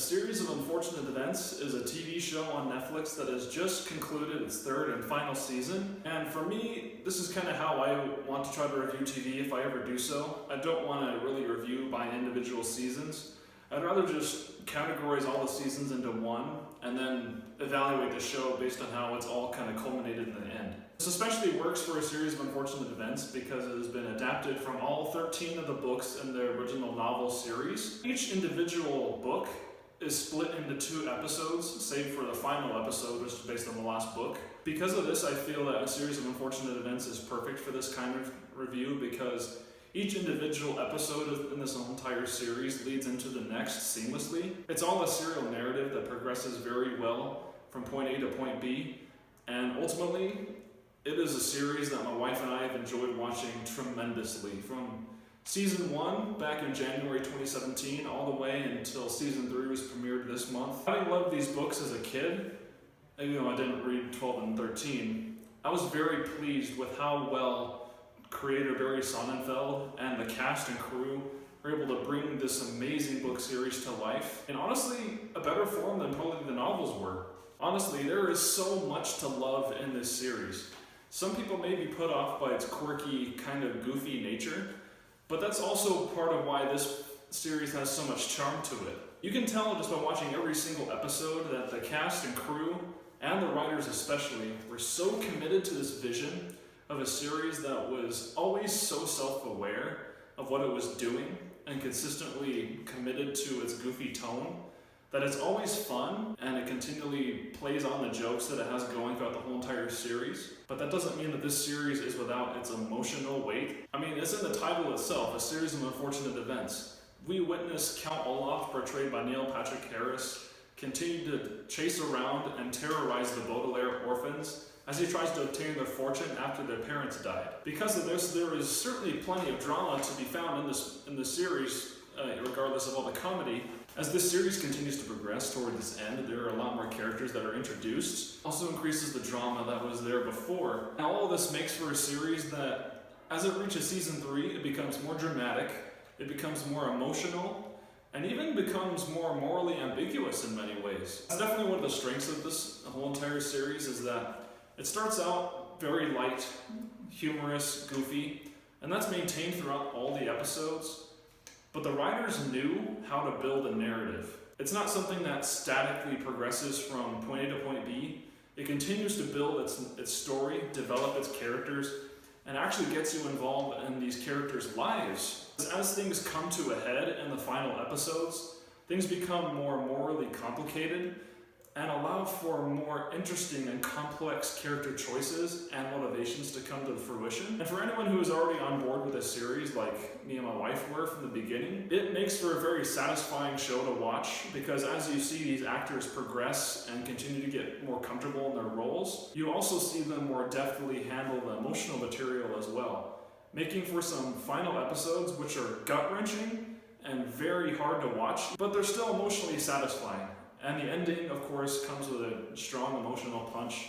Series of Unfortunate Events is a TV show on Netflix that has just concluded its third and final season. And for me, this is kind of how I want to try to review TV if I ever do so. I don't want to really review by individual seasons. I'd rather just categorize all the seasons into one and then evaluate the show based on how it's all kind of culminated in the end. This especially works for A Series of Unfortunate Events because it has been adapted from all 13 of the books in the original novel series. Each individual book is split into 2 episodes, save for the final episode, which is based on the last book. Because of this, I feel that A Series of Unfortunate Events is perfect for this kind of review because each individual episode in this entire series leads into the next seamlessly. It's all a serial narrative that progresses very well from point A to point B, and ultimately, it is a series that my wife and I have enjoyed watching tremendously. From Season 1 back in January 2017 all the way until Season 3 was premiered this month. Having loved these books as a kid, even though I didn't read 12 and 13, I was very pleased with how well creator Barry Sonnenfeld and the cast and crew were able to bring this amazing book series to life in honestly a better form than probably the novels were. Honestly, there is so much to love in this series. Some people may be put off by its quirky, kind of goofy nature, but that's also part of why this series has so much charm to it. You can tell just by watching every single episode that the cast and crew, and the writers especially, were so committed to this vision of a series that was always so self-aware of what it was doing and consistently committed to its goofy tone, that it's always fun and it continually plays on the jokes that it has going throughout the whole entire series. But that doesn't mean that this series is without its emotional weight. I mean, it's in the title itself, A Series of Unfortunate Events. We witness Count Olaf, portrayed by Neil Patrick Harris, continue to chase around and terrorize the Baudelaire orphans as he tries to obtain their fortune after their parents died. Because of this, there is certainly plenty of drama to be found in this series, regardless of all the comedy. As this series continues to progress toward its end, there are a lot more characters that are introduced. Also increases the drama that was there before. And all of this makes for a series that, as it reaches Season 3, it becomes more dramatic, it becomes more emotional, and even becomes more morally ambiguous in many ways. That's definitely one of the strengths of this whole entire series, is that it starts out very light, humorous, goofy, and that's maintained throughout all the episodes. But the writers knew how to build a narrative. It's not something that statically progresses from point A to point B. It continues to build its story, develop its characters, and actually gets you involved in these characters' lives. As things come to a head in the final episodes, things become more morally complicated and allow for more interesting and complex character choices and motivations to come to fruition. And for anyone who is already on board with this series, like me and my wife were from the beginning, it makes for a very satisfying show to watch, because as you see these actors progress and continue to get more comfortable in their roles, you also see them more deftly handle the emotional material as well, making for some final episodes which are gut-wrenching and very hard to watch, but they're still emotionally satisfying. And the ending, of course, comes with a strong emotional punch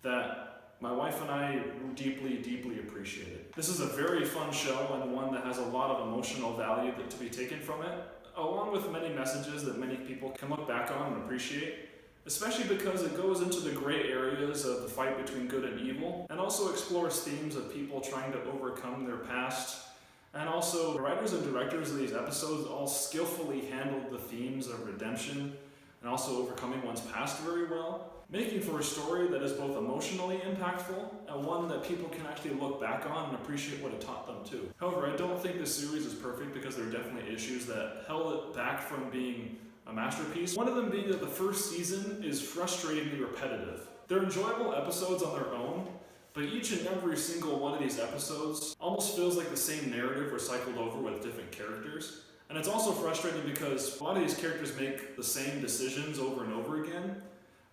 that my wife and I deeply, deeply appreciated. This is a very fun show and one that has a lot of emotional value to be taken from it, along with many messages that many people can look back on and appreciate, especially because it goes into the gray areas of the fight between good and evil, and also explores themes of people trying to overcome their past. And also, the writers and directors of these episodes all skillfully handled the themes of redemption and also overcoming one's past very well, making for a story that is both emotionally impactful and one that people can actually look back on and appreciate what it taught them too. However, I don't think this series is perfect because there are definitely issues that held it back from being a masterpiece. One of them being that the first season is frustratingly repetitive. They're enjoyable episodes on their own, but each and every single one of these episodes almost feels like the same narrative recycled over with different characters. And it's also frustrating because a lot of these characters make the same decisions over and over again.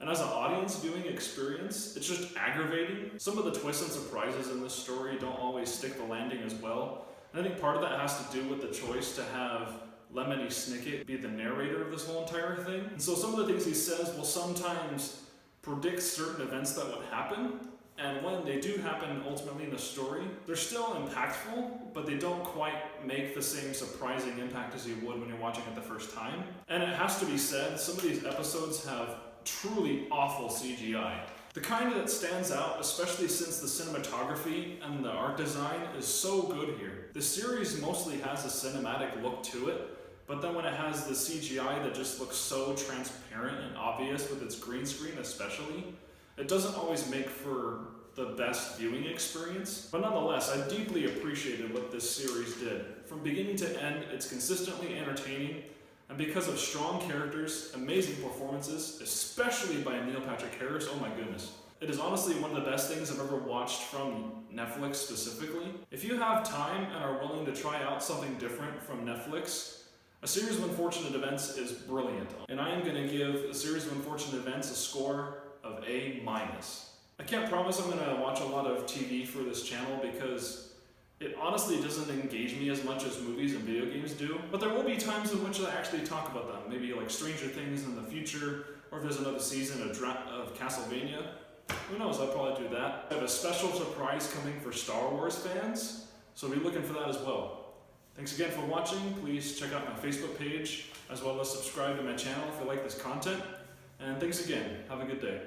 And as an audience viewing experience, it's just aggravating. Some of the twists and surprises in this story don't always stick the landing as well. And I think part of that has to do with the choice to have Lemony Snicket be the narrator of this whole entire thing. And so some of the things he says will sometimes predict certain events that would happen, And when they do happen ultimately in the story, they're still impactful, but they don't quite make the same surprising impact as you would when you're watching it the first time. And it has to be said, some of these episodes have truly awful CGI. The kind that stands out, especially since the cinematography and the art design is so good here. The series mostly has a cinematic look to it, but then when it has the CGI that just looks so transparent and obvious with its green screen especially, it doesn't always make for the best viewing experience. But nonetheless, I deeply appreciated what this series did. From beginning to end, it's consistently entertaining, and because of strong characters, amazing performances, especially by Neil Patrick Harris, oh my goodness. It is honestly one of the best things I've ever watched from Netflix specifically. If you have time and are willing to try out something different from Netflix, A Series of Unfortunate Events is brilliant. And I am going to give A Series of Unfortunate Events a score of A-. I can't promise I'm going to watch a lot of TV for this channel because it honestly doesn't engage me as much as movies and video games do, but there will be times in which I actually talk about them, maybe like Stranger Things in the future, or if there's another season of Castlevania. Who knows, I'll probably do that. I have a special surprise coming for Star Wars fans, so be looking for that as well. Thanks again for watching. Please check out my Facebook page, as well as subscribe to my channel if you like this content. And thanks again. Have a good day.